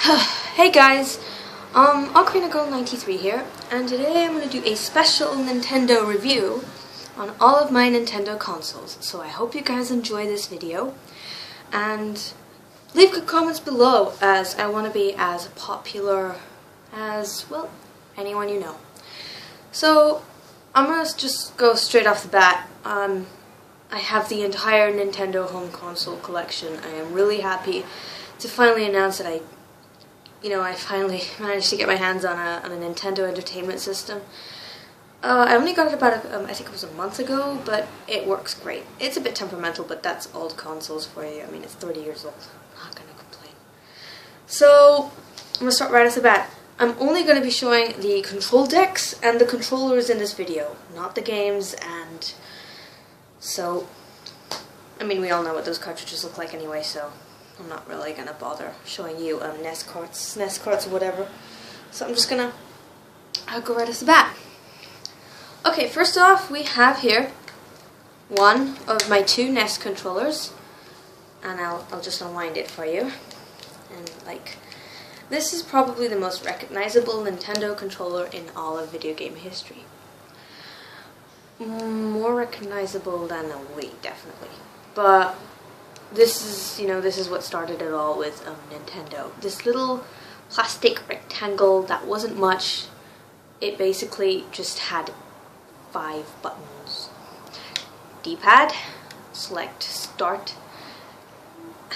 Hey guys, Ocarina Girl 93 here, and today I'm going to do a special Nintendo review on all of my Nintendo consoles. So I hope you guys enjoy this video, and leave good comments below, as I want to be as popular as, well, anyone you know. So I'm going to just go straight off the bat. I have the entire Nintendo home console collection. I am really happy to finally announce that I finally managed to get my hands on a Nintendo Entertainment System. I only got it about, I think it was a month ago, but it works great. It's a bit temperamental, but that's old consoles for you. I mean, it's 30 years old. I'm not going to complain. So, I'm going to start right off the bat. I'm only going to be showing the control decks and the controllers in this video, not the games, and so, I mean, we all know what those cartridges look like anyway, so I'm not really going to bother showing you NES carts or whatever. So I'm just going to go right off the bat. Okay, first off, we have here one of my two NES controllers, and I'll just unwind it for you. And this is probably the most recognizable Nintendo controller in all of video game history. More recognizable than a Wii, definitely. But this is what started it all with Nintendo. This little plastic rectangle that wasn't much. It basically just had 5 buttons. D-pad, select start,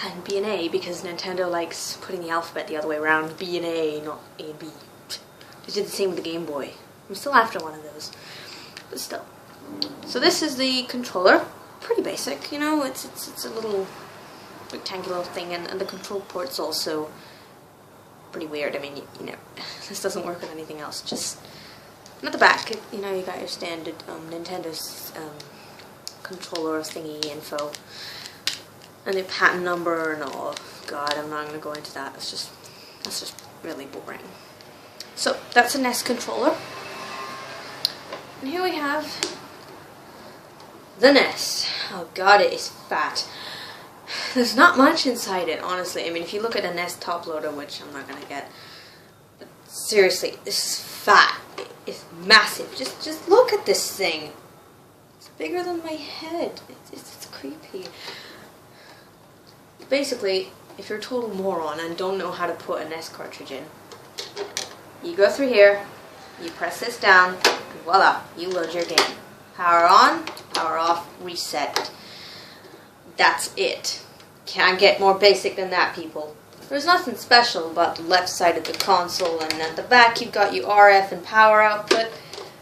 and B and A, because Nintendo likes putting the alphabet the other way around. B and A, not A and B. They did the same with the Game Boy. I'm still after one of those, but still. So this is the controller. Pretty basic, you know. It's a little rectangular thing, and the control port's also pretty weird. I mean, this doesn't work with anything else. Just at the back, you got your standard Nintendo's controller thingy info, and the patent number, and oh god, I'm not going to go into that. That's just really boring. So that's a NES controller, and here we have the NES. Oh god, it is fat. There's not much inside it, honestly. I mean, if you look at a NES top loader, which I'm not gonna get, but seriously, this is fat. It's massive. Just look at this thing. It's bigger than my head. It's creepy. Basically, if you're a total moron and don't know how to put a NES cartridge in, you go through here, you press this down, and voila, you load your game. Power on, power off, reset. That's it. Can't get more basic than that, people. There's nothing special about the left side of the console, and at the back you've got your RF and power output,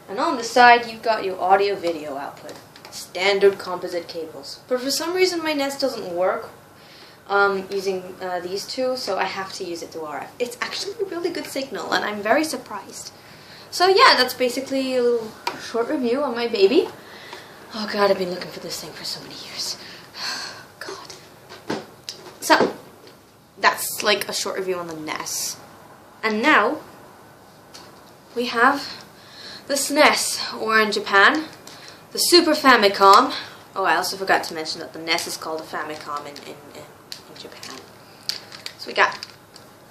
and on the side you've got your audio-video output. Standard composite cables. But for some reason my NES doesn't work using these two, so I have to use it through RF. It's actually a really good signal, and I'm very surprised. So yeah, that's basically a little short review on my baby. Oh god, I've been looking for this thing for so many years. God. So, that's like a short review on the NES. And now, we have the SNES, or in Japan, the Super Famicom. Oh, I also forgot to mention that the NES is called a Famicom in Japan. So we got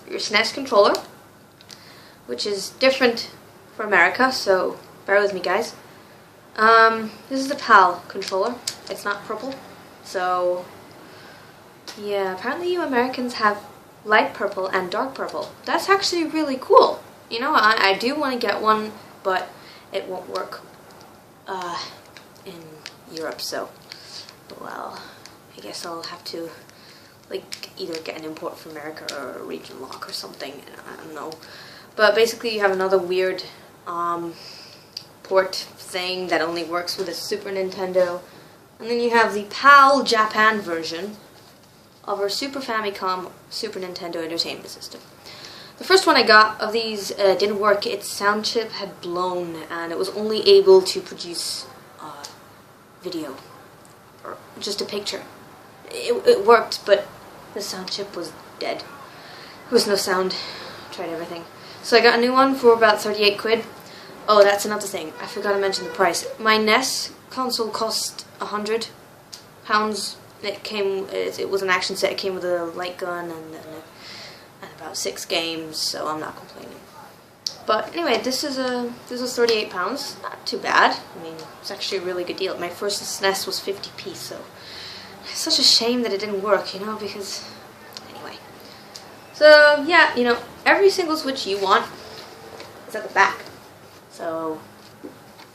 your SNES controller, which is different for America, so bear with me, guys. This is the PAL controller. It's not purple, so yeah, apparently you Americans have light purple and dark purple. That's actually really cool. I do want to get one, but it won't work in Europe, so, well, I guess I'll have to either get an import from America or a region lock or something. I don't know. But basically you have another weird port thing that only works with a Super Nintendo. And then you have the PAL Japan version of our Super Famicom Super Nintendo Entertainment System. The first one I got of these didn't work. Its sound chip had blown, and it was only able to produce video, or just a picture. It worked, but the sound chip was dead. There was no sound. Tried everything. So I got a new one for about 38 quid. Oh, that's another thing. I forgot to mention the price. My NES console cost £100. It was an action set. It came with a light gun and about about 6 games, so I'm not complaining. But anyway, this was £38. Not too bad. I mean, it's actually a really good deal. My first SNES was 50p, so it's such a shame that it didn't work, you know, because anyway. So yeah, you know, every single Switch you want is at the back. So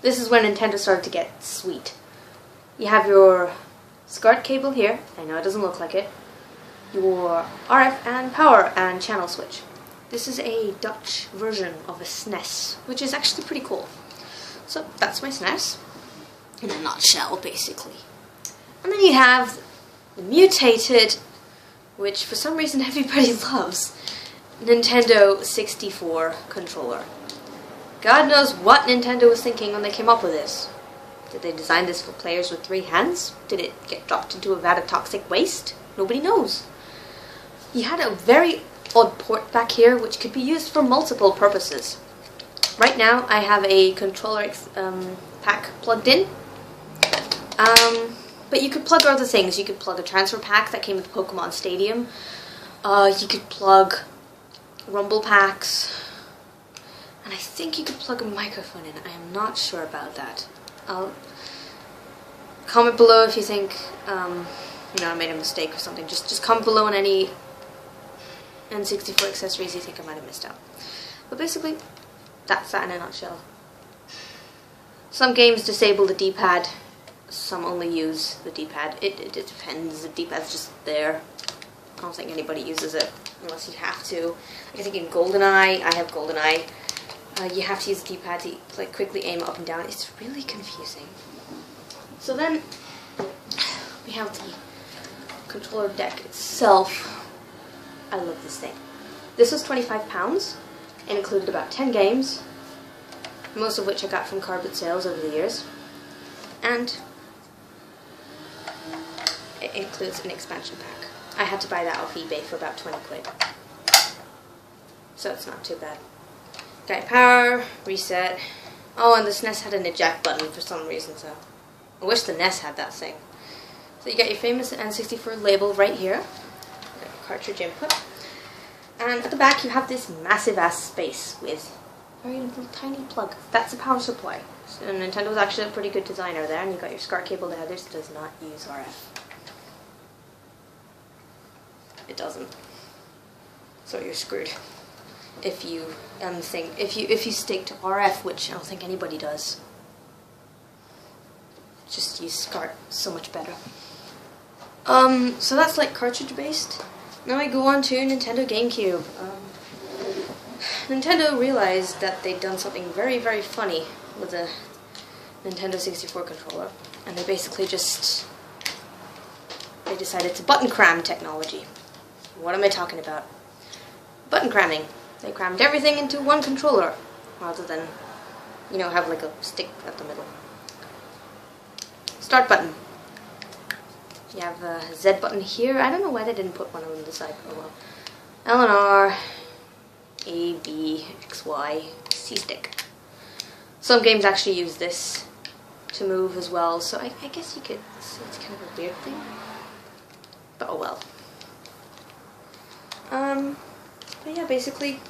this is when Nintendo started to get sweet. You have your SCART cable here. I know it doesn't look like it. Your RF and power and channel switch. This is a Dutch version of a SNES, which is actually pretty cool. So that's my SNES, in a nutshell, basically. And then you have the mutated, which for some reason everybody loves, Nintendo 64 controller. God knows what Nintendo was thinking when they came up with this. Did they design this for players with 3 hands? Did it get dropped into a vat of toxic waste? Nobody knows. You had a very odd port back here, which could be used for multiple purposes. Right now, I have a controller pack plugged in. But you could plug other things. You could plug a transfer pack that came with Pokemon Stadium. You could plug rumble packs. And I think you could plug a microphone in. I am not sure about that. Comment below if you think, you know, I made a mistake or something. Just comment below on any N64 accessories you think I might have missed out. But basically, that's that in a nutshell. Some games disable the D-pad, some only use the D-pad. It depends, the D-pad's just there. I don't think anybody uses it unless you have to. I think in GoldenEye, I have GoldenEye, you have to use the D-pad to like quickly aim up and down. It's really confusing. So then, we have the controller deck itself. I love this thing. This was £25 and included about 10 games, most of which I got from cardboard sales over the years. And it includes an expansion pack. I had to buy that off eBay for about 20 quid. So it's not too bad. Got power, reset. Oh, and the SNES had an eject button for some reason, so I wish the NES had that thing. So you got your famous N64 label right here. Cartridge input, and at the back you have this massive ass space with a very little tiny plug. That's a power supply. So Nintendo's actually a pretty good designer there, and you got your SCART cable there. This does not use RF. It doesn't. So you're screwed if you if you stick to RF, which I don't think anybody does. Just use SCART, so much better. So that's like cartridge based. Now I go on to Nintendo GameCube. Nintendo realized that they'd done something very, very funny with the Nintendo 64 controller, and they basically they decided to button cram technology. What am I talking about? Button cramming. They crammed everything into one controller, rather than, you know, have like a stick at the middle. Start button. You have a Z button here. I don't know why they didn't put one on the side. Oh well. L and R, A, B, X, Y, C stick. Some games actually use this to move as well, so I guess you could say it's kind of a weird thing. But oh well. But yeah, basically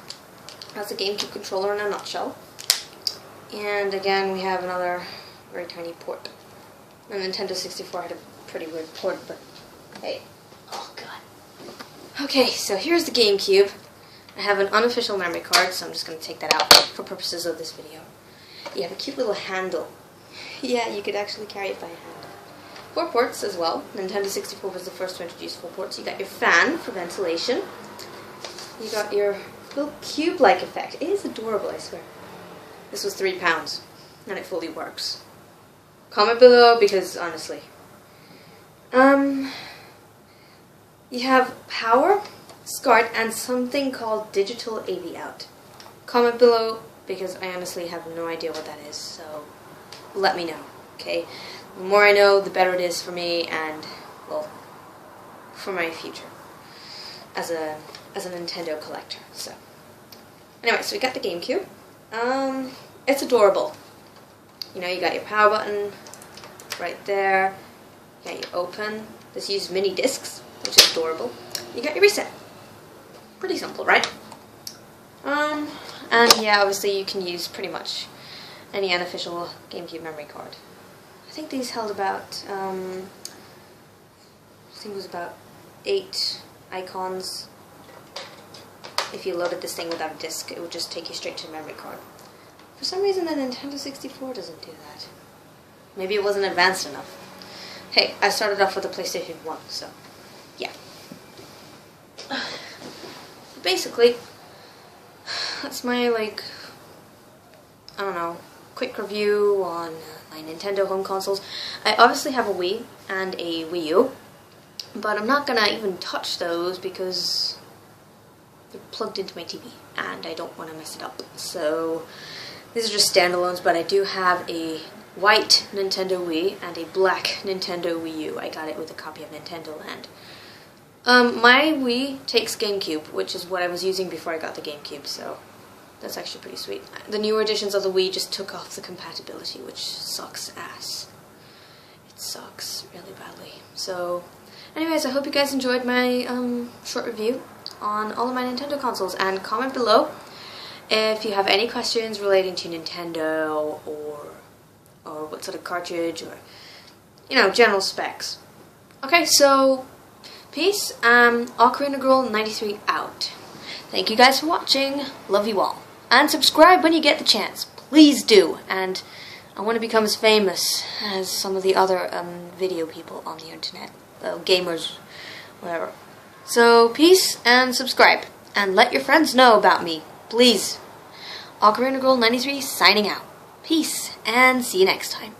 that's a GameCube controller in a nutshell. And again, we have another very tiny port. The Nintendo 64 had a pretty weird port, but hey. Oh god. Okay, so here's the GameCube. I have an unofficial memory card, so I'm just going to take that out for purposes of this video. You have a cute little handle. Yeah, you could actually carry it by hand. 4 ports as well. Nintendo 64 was the first to introduce 4 ports. You got your fan for ventilation. You got your little cube-like effect. It is adorable, I swear. This was £3, and it fully works. Comment below, because honestly. You have power, SCART, and something called digital AV out. Comment below, because I honestly have no idea what that is, so let me know, okay? The more I know, the better it is for me, and, well, for my future as a Nintendo collector. So anyway, so we got the GameCube. It's adorable. You know, you got your power button right there. You got your open. This uses mini discs, which is adorable. You got your reset. Pretty simple, right? And yeah, obviously you can use pretty much any unofficial GameCube memory card. I think these held about, I think it was about 8 icons. If you loaded this thing without a disc, it would just take you straight to the memory card. For some reason the Nintendo 64 doesn't do that. Maybe it wasn't advanced enough. Hey, I started off with a PlayStation 1, so yeah. Basically, that's my, like, I don't know, quick review on my Nintendo home consoles. I obviously have a Wii and a Wii U, but I'm not gonna even touch those because they're plugged into my TV and I don't want to mess it up. So these are just standalones, but I do have a white Nintendo Wii and a black Nintendo Wii U. I got it with a copy of Nintendo Land. My Wii takes GameCube, which is what I was using before I got the GameCube, so that's actually pretty sweet. The newer editions of the Wii just took off the compatibility, which sucks ass. It sucks really badly. So, anyways, I hope you guys enjoyed my short review on all of my Nintendo consoles, and comment below if you have any questions relating to Nintendo or what sort of cartridge or, you know, general specs. Okay, so peace. Ocarina Girl 93 out. Thank you guys for watching. Love you all. And subscribe when you get the chance. Please do. And I want to become as famous as some of the other video people on the internet. Gamers, whatever. So peace and subscribe. And let your friends know about me. Please. Ocarina Girl 93 signing out. Peace and see you next time.